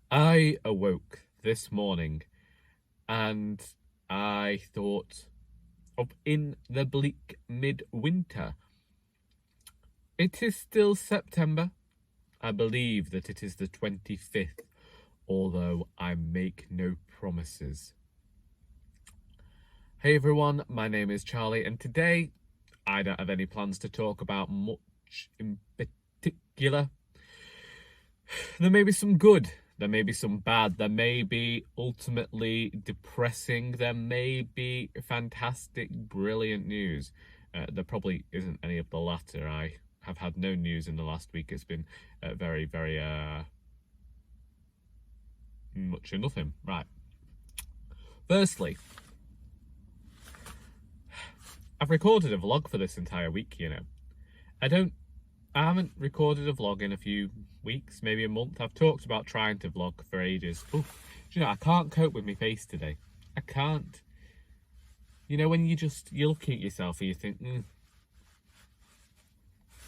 I awoke this morning and I thought of in the bleak midwinter. It is still September. I believe that it is the 25th, although I make no promises. Hey everyone, my name is Charlie, and today I don't have any plans to talk about much in particular. There may be some good, there may be some bad, there may be ultimately depressing, there may be fantastic, brilliant news. There probably isn't any of the latter. I have had no news in the last week. It's been very much of nothing. Right. Firstly, I've recorded a vlog for this entire week, you know. I haven't recorded a vlog in a few weeks, maybe a month. I've talked about trying to vlog for ages. Oof. Do you know, I can't cope with my face today. I can't. You know, when you're looking at yourself and you think,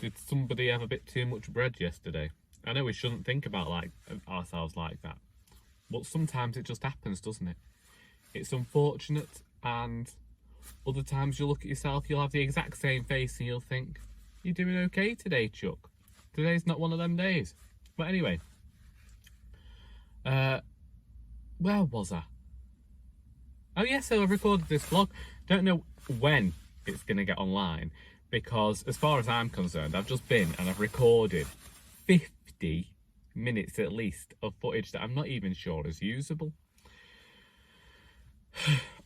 did somebody have a bit too much bread yesterday? I know we shouldn't think about ourselves like that, but sometimes it just happens, doesn't it? It's unfortunate, and other times you look at yourself, you'll have the exact same face and you'll think, you're doing okay today, Chuck. Today's not one of them days. But anyway, where was I? Oh yeah, so I've recorded this vlog. Don't know when it's going to get online, because as far as I'm concerned, I've just been and I've recorded 50 minutes at least of footage that I'm not even sure is usable.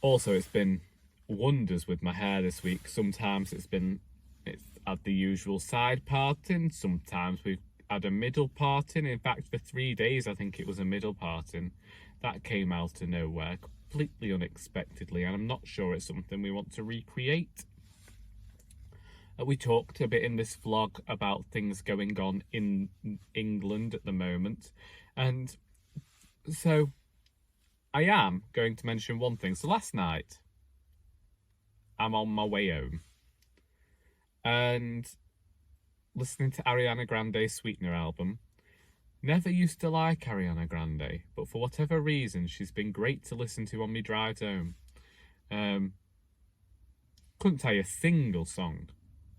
Also, it's been wonders with my hair this week. Sometimes it's had the usual side parting, sometimes we've had a middle parting. In fact, for 3 days I think it was a middle parting. That came out of nowhere, completely unexpectedly, and I'm not sure it's something we want to recreate. We talked a bit in this vlog about things going on in England at the moment, and so I am going to mention one thing. So last night, I'm on my way home and listening to Ariana Grande's Sweetener album. Never used to like Ariana Grande, but for whatever reason, she's been great to listen to on my drives home. Couldn't tell you a single song.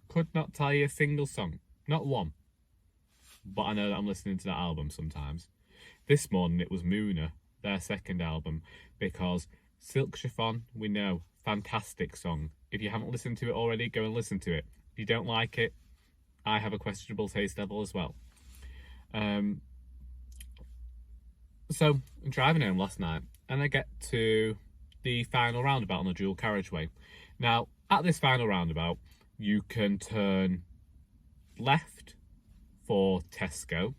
Could not tell you a single song. Not one. But I know that I'm listening to that album sometimes. This morning it was Mooner, their second album, because Silk Chiffon, we know, fantastic song. If you haven't listened to it already, go and listen to it. If you don't like it, I have a questionable taste level as well. So I'm driving home last night and I get to the final roundabout on the dual carriageway. Now, at this final roundabout, you can turn left for Tesco.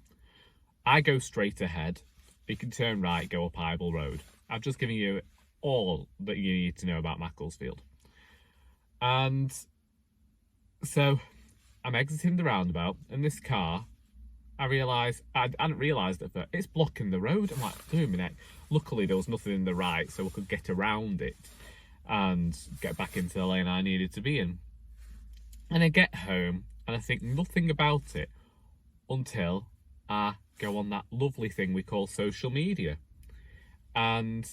I go straight ahead. You can turn right, go up Hybel Road. I've just given you all that you need to know about Macclesfield. And so I'm exiting the roundabout, and this car, I hadn't realised it, but it's blocking the road. I'm like, doing my neck. Luckily, there was nothing in the right, so I could get around it and get back into the lane I needed to be in. And I get home, and I think nothing about it until I go on that lovely thing we call social media. And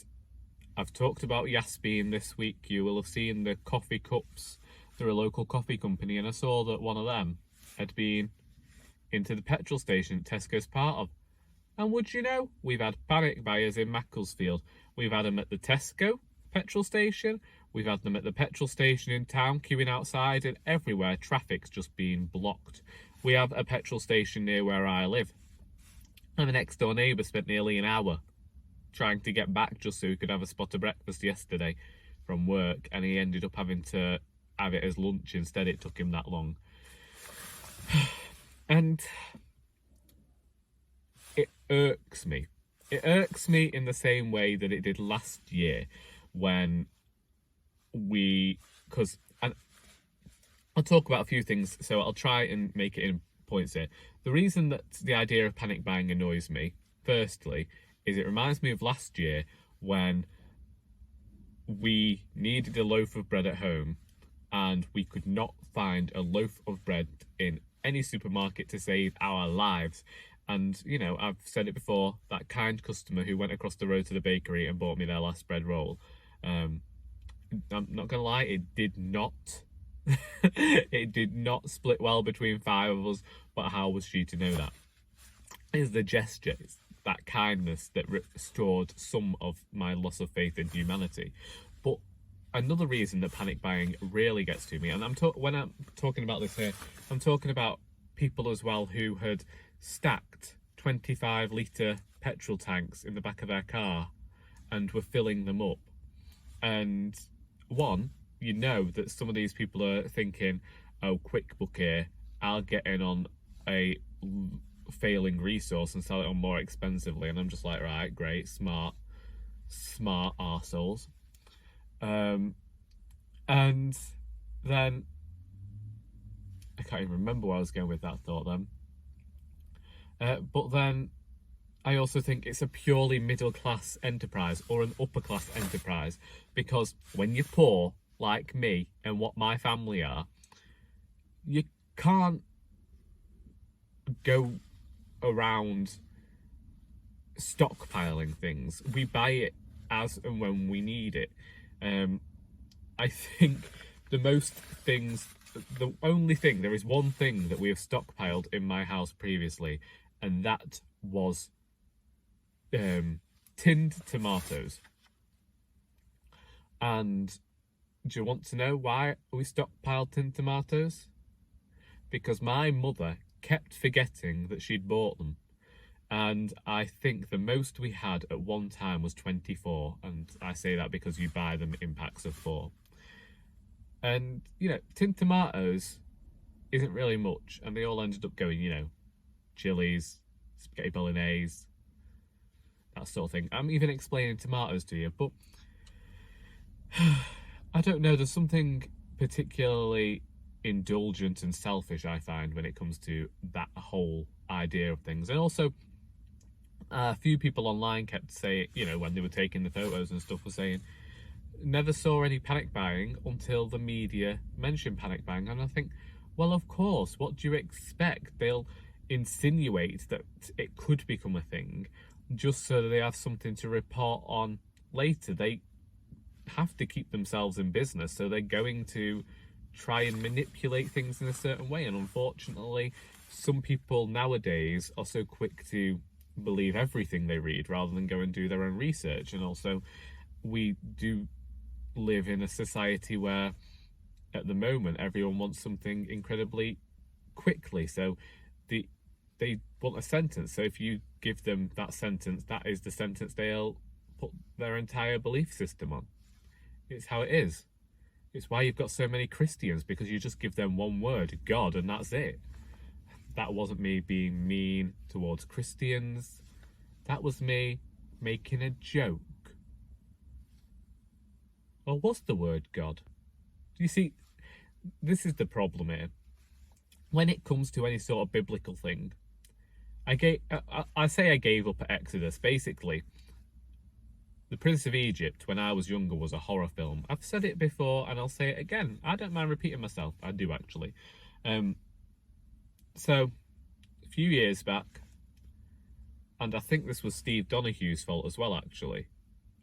I've talked about Yaspeen this week. You will have seen the coffee cups. They're a local coffee company, and I saw that one of them had been into the petrol station Tesco's part of. And would you know, we've had panic buyers in Macclesfield. We've had them at the Tesco petrol station, we've had them at the petrol station in town queuing outside, and everywhere traffic's just being blocked. We have a petrol station near where I live, and the next door neighbour spent nearly an hour trying to get back just so he could have a spot of breakfast yesterday from work, and he ended up having to have it as lunch instead. It took him that long. And it irks me. It irks me in the same way that it did last year when and I'll talk about a few things, so I'll try and make it in points here. The reason that the idea of panic buying annoys me, firstly, is it reminds me of last year when we needed a loaf of bread at home and we could not find a loaf of bread in any supermarket to save our lives. And, you know, I've said it before, that kind customer who went across the road to the bakery and bought me their last bread roll, I'm not gonna lie, it did not it did not split well between five of us, but how was she to know that? It's the gesture, it's that kindness that restored some of my loss of faith in humanity. But another reason that panic buying really gets to me, and when I'm talking about this here, I'm talking about people as well who had stacked 25-litre petrol tanks in the back of their car and were filling them up. And one, you know that some of these people are thinking, oh, quick book here, I'll get in on a failing resource and sell it on more expensively. And I'm just like, right, great, smart arseholes. And then I can't even remember where I was going with that thought then. But then I also think it's a purely middle class enterprise or an upper class enterprise, because when you're poor, like me and what my family are, you can't go around stockpiling things. We buy it as and when we need it. I think there is one thing that we have stockpiled in my house previously, and that was tinned tomatoes. And do you want to know why we stockpiled tinned tomatoes? Because my mother kept forgetting that she'd bought them. And I think the most we had at one time was 24. And I say that because you buy them in packs of 4. And, you know, tinned tomatoes isn't really much. And they all ended up going, you know, chilies, spaghetti bolognese, that sort of thing. I'm even explaining tomatoes to you, but I don't know, there's something particularly indulgent and selfish I find when it comes to that whole idea of things. And also, a few people online kept saying, you know, when they were taking the photos and stuff, were saying, never saw any panic buying until the media mentioned panic buying. And I think, well, of course, what do you expect? They'll insinuate that it could become a thing just so that they have something to report on later. They have to keep themselves in business, so they're going to try and manipulate things in a certain way. And unfortunately, some people nowadays are so quick to believe everything they read rather than go and do their own research. And also, we do live in a society where at the moment everyone wants something incredibly quickly, so they want a sentence. So if you give them that sentence, that is the sentence they'll put their entire belief system on. It's how it is. It's why you've got so many Christians, because you just give them one word, God, and that's it. That wasn't me being mean towards Christians. That was me making a joke. Or what's the word God? Do you see, this is the problem here. When it comes to any sort of biblical thing, I say I gave up at Exodus. Basically, The Prince of Egypt, when I was younger, was a horror film. I've said it before and I'll say it again. I don't mind repeating myself. I do, actually. So, a few years back, and I think this was Steve Donahue's fault as well, actually.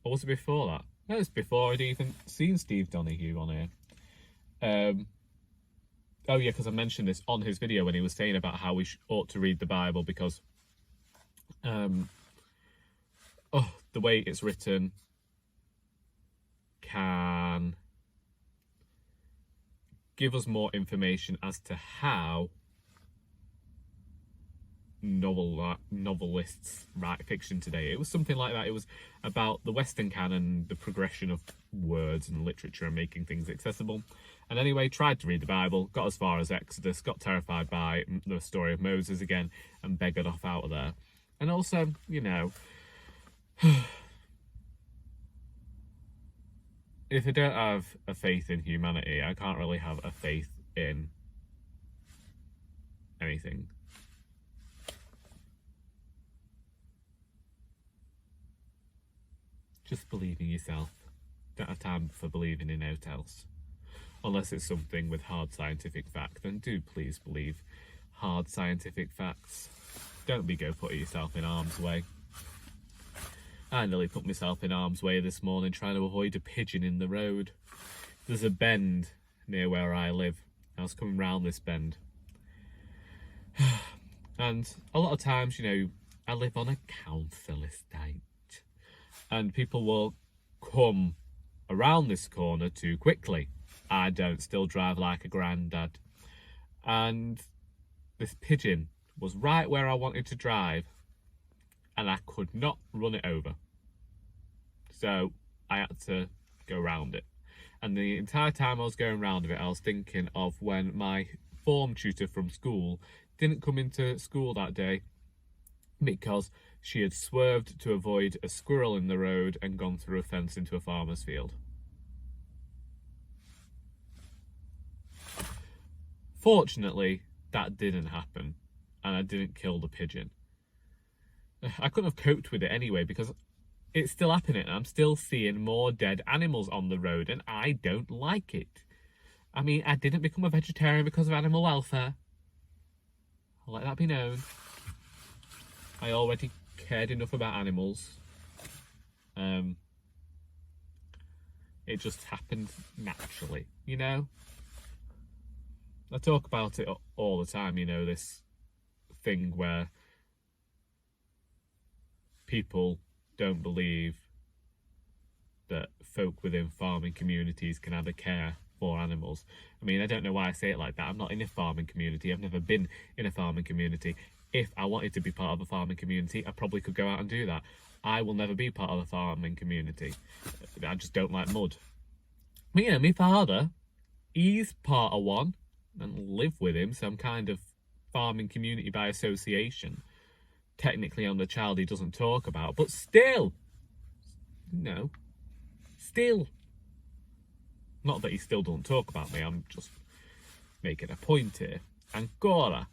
Or was it before that? No, it's before I'd even seen Steve Donahue on here. Oh yeah, because I mentioned this on his video when he was saying about how we ought to read the Bible, because the way it's written can give us more information as to how novelists write fiction today. It was something like that. It was about the Western canon, the progression of words and literature and making things accessible. And anyway, tried to read the Bible, got as far as Exodus, got terrified by the story of Moses again, and beggared off out of there. And also, you know, if I don't have a faith in humanity, I can't really have a faith in anything. Just believe in yourself. Don't have time for believing in out else. Unless it's something with hard scientific fact, then do please believe hard scientific facts. Don't be go putting yourself in harm's way. I nearly put myself in harm's way this morning trying to avoid a pigeon in the road. There's a bend near where I live. I was coming round this bend. And a lot of times, I live on a council estate. And people will come around this corner too quickly. I don't, still drive like a granddad. And this pigeon was right where I wanted to drive. And I could not run it over. So I had to go round it. And the entire time I was going round it, I was thinking of when my form tutor from school didn't come into school that day because she had swerved to avoid a squirrel in the road and gone through a fence into a farmer's field. Fortunately, that didn't happen, and I didn't kill the pigeon. I couldn't have coped with it anyway because it's still happening. I'm still seeing more dead animals on the road, and I don't like it. I mean, I didn't become a vegetarian because of animal welfare. I'll let that be known. I already cared enough about animals. It just happened naturally, I talk about it all the time, this thing where people don't believe that folk within farming communities can have a care for animals. I mean, I don't know why I say it like that. I'm not in a farming community. I've never been in a farming community. If I wanted to be part of a farming community, I probably could go out and do that. I will never be part of a farming community. I just don't like mud. But my father, he's part of one and live with him, so I'm kind of farming community by association. Technically, I'm the child he doesn't talk about, but still, still. Not that he still doesn't talk about me, I'm just making a point here. Ancora.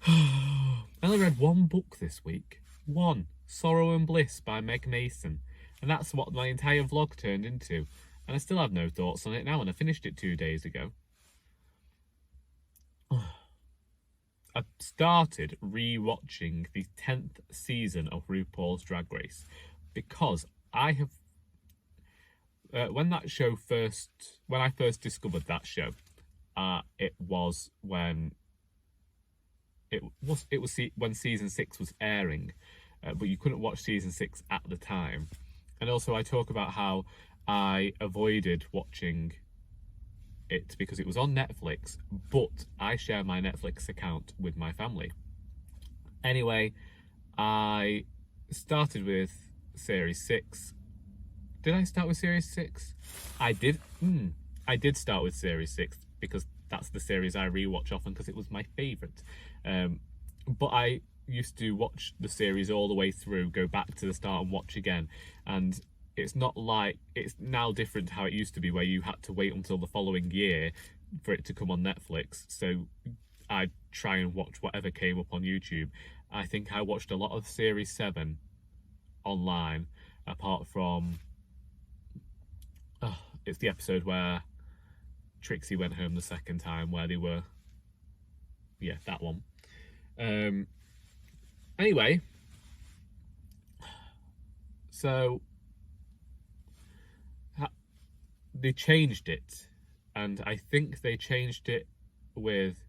I only read one book this week. One. Sorrow and Bliss by Meg Mason. And that's what my entire vlog turned into. And I still have no thoughts on it now, and I finished it 2 days ago. I started re-watching the 10th season of RuPaul's Drag Race because I have... when I first discovered that show, it was when season 6 was airing, but you couldn't watch season 6 at the time. And also I talk about how I avoided watching it because it was on Netflix, but I share my Netflix account with my family. Anyway, I started with series 6. Did I start with series 6? I did start with series 6 because that's the series I rewatch often because it was my favourite. But I used to watch the series all the way through, go back to the start and watch again. And it's not like, it's now different to how it used to be where you had to wait until the following year for it to come on Netflix. So I'd try and watch whatever came up on YouTube. I think I watched a lot of series 7 online, apart from... it's the episode where Trixie went home the second time, where they were... Yeah, that one. Anyway, so they changed it, and I think they changed it with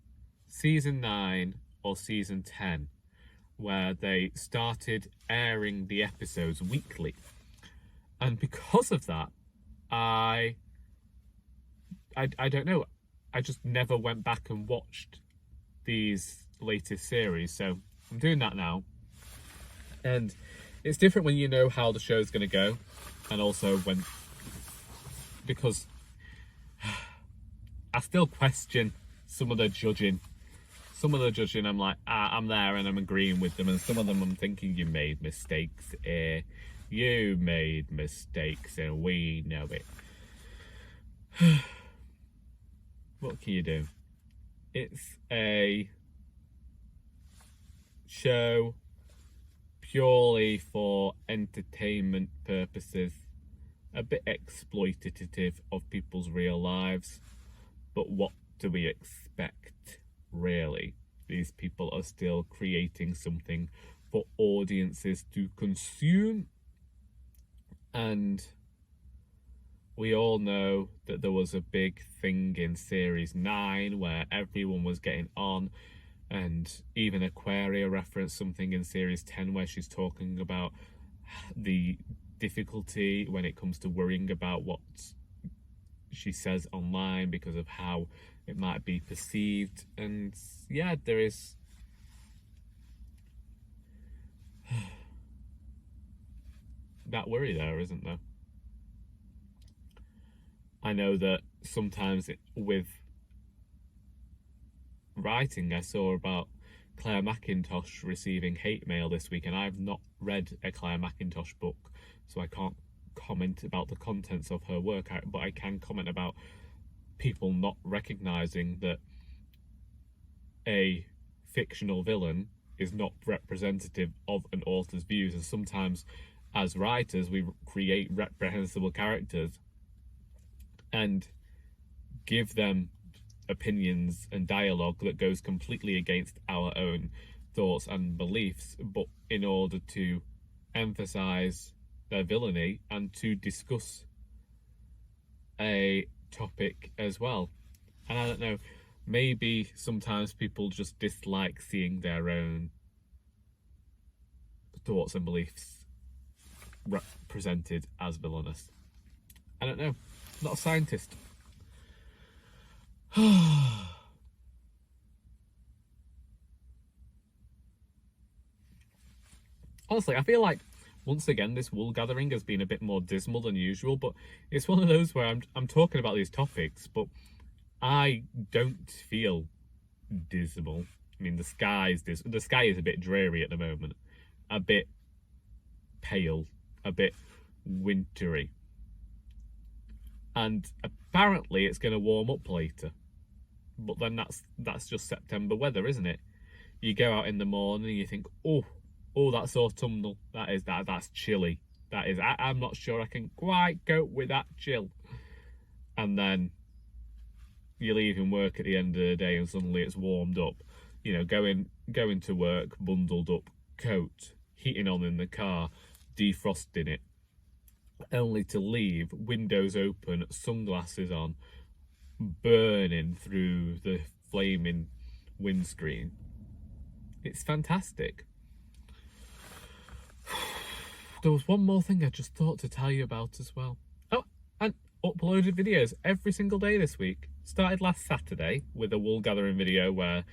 season 9 or season 10, where they started airing the episodes weekly. And because of that, I don't know, I just never went back and watched these latest series, so I'm doing that now. And it's different when you know how the show's going to go, and also because I still question some of the judging. Some of the judging, I'm like, I'm there and I'm agreeing with them, and some of them I'm thinking, you made mistakes here. You made mistakes and we know it. What can you do? It's a show purely for entertainment purposes, a bit exploitative of people's real lives, but what do we expect, really? these people are still creating something for audiences to consume. And we all know that there was a big thing in series 9 where everyone was getting on, and even Aquaria referenced something in series 10 where she's talking about the difficulty when it comes to worrying about what she says online because of how it might be perceived. And yeah, there is that worry there, isn't there? I know that sometimes with writing, I saw about Claire Mackintosh receiving hate mail this week, and I've not read a Claire Mackintosh book, so I can't comment about the contents of her work, but I can comment about people not recognising that a fictional villain is not representative of an author's views, and sometimes as writers we create reprehensible characters and give them opinions and dialogue that goes completely against our own thoughts and beliefs, but in order to emphasize their villainy and to discuss a topic as well. And I don't know, maybe sometimes people just dislike seeing their own thoughts and beliefs represented as villainous. I don't know, not a scientist. Honestly, I feel like once again this Woolgathering has been a bit more dismal than usual, but it's one of those where I'm talking about these topics, but I don't feel dismal. I mean, the sky is a bit dreary at the moment, a bit pale, a bit wintry, and apparently it's going to warm up later. But then that's just September weather, isn't it? You go out in the morning and you think, oh, that's autumnal. That's chilly. I'm not sure I can quite cope with that chill. And then you're leaving work at the end of the day and suddenly it's warmed up. You know, going to work, bundled up, coat, heating on in the car, defrosting it, only to leave, windows open, sunglasses on, burning through the flaming windscreen. It's fantastic. There was one more thing I just thought to tell you about as well. Oh, and uploaded videos every single day this week. Started last Saturday with a Woolgathering video where,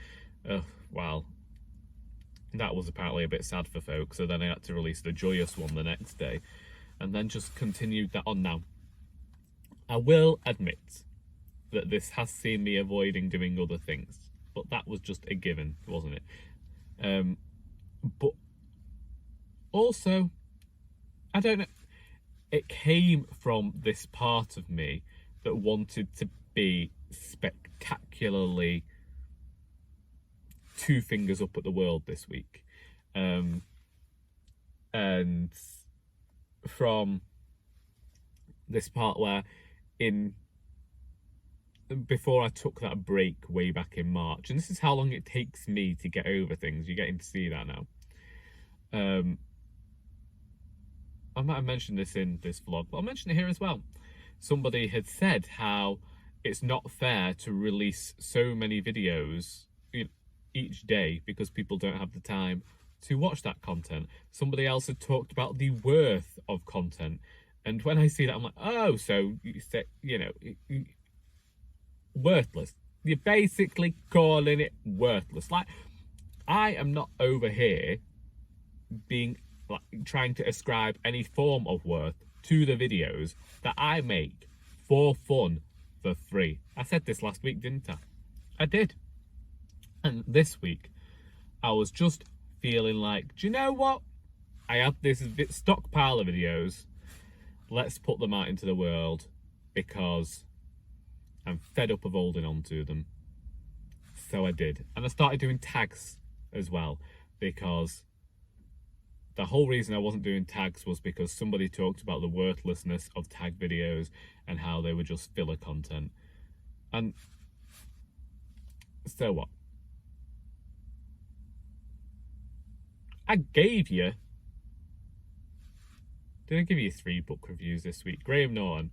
well, that was apparently a bit sad for folks, so then I had to release the joyous one the next day, and then just continued that on now. I will admit that this has seen me avoiding doing other things, but that was just a given, wasn't it? But also, I don't know, it came from this part of me that wanted to be spectacularly 2 fingers up at the world this week, and from this part where before I took that break way back in March, and this is how long it takes me to get over things. You're getting to see that now. I might have mentioned this in this vlog, but I'll mention it here as well. Somebody had said how it's not fair to release so many videos each day because people don't have the time to watch that content. Somebody else had talked about the worth of content, and when I see that, I'm like, oh, so you say, worthless. You're basically calling it worthless. Like, I am not over here being like trying to ascribe any form of worth to the videos that I make for fun, for free. I said this last week, didn't I? I did. And this week, I was just feeling like, do you know what? I have this stockpile of videos. Let's put them out into the world because I'm fed up of holding on to them. So I did. And I started doing tags as well, because the whole reason I wasn't doing tags was because somebody talked about the worthlessness of tag videos and how they were just filler content. And so what? I gave you... Did I give you 3 book reviews this week? Graham Norton,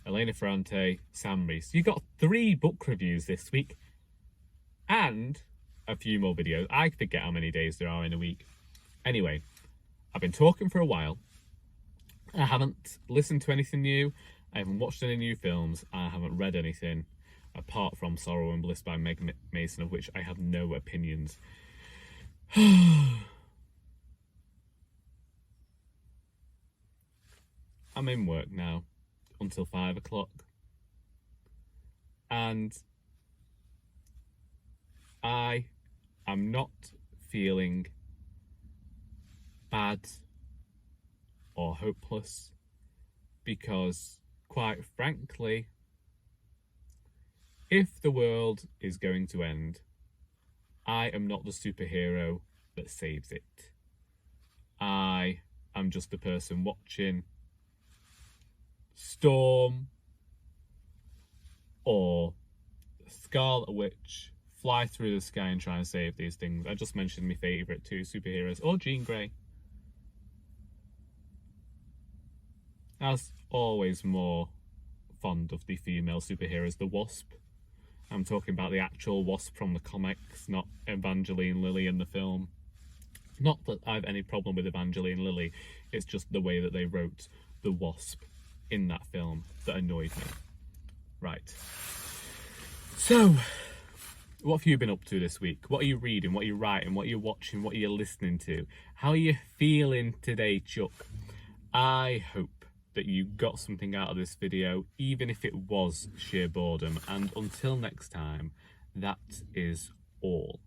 Elena Ferrante, Sam Reese. You got 3 book reviews this week. And a few more videos. I forget how many days there are in a week. Anyway, I've been talking for a while. I haven't listened to anything new. I haven't watched any new films. I haven't read anything apart from Sorrow and Bliss by Meg Mason, of which I have no opinions. I'm in work now until 5 o'clock. And I am not feeling bad or hopeless because, quite frankly, if the world is going to end, I am not the superhero that saves it. I am just the person watching Storm or Scarlet Witch fly through the sky and try and save these things. I just mentioned my favourite 2 superheroes, or Jean Grey. I was always more fond of the female superheroes, the Wasp. I'm talking about the actual Wasp from the comics, not Evangeline Lilly in the film. Not that I have any problem with Evangeline Lilly, it's just the way that they wrote the Wasp in that film that annoyed me. Right. So, what have you been up to this week? What are you reading? What are you writing? What are you watching? What are you listening to? How are you feeling today, Chuck? I hope that you got something out of this video, even if it was sheer boredom. And until next time, that is all.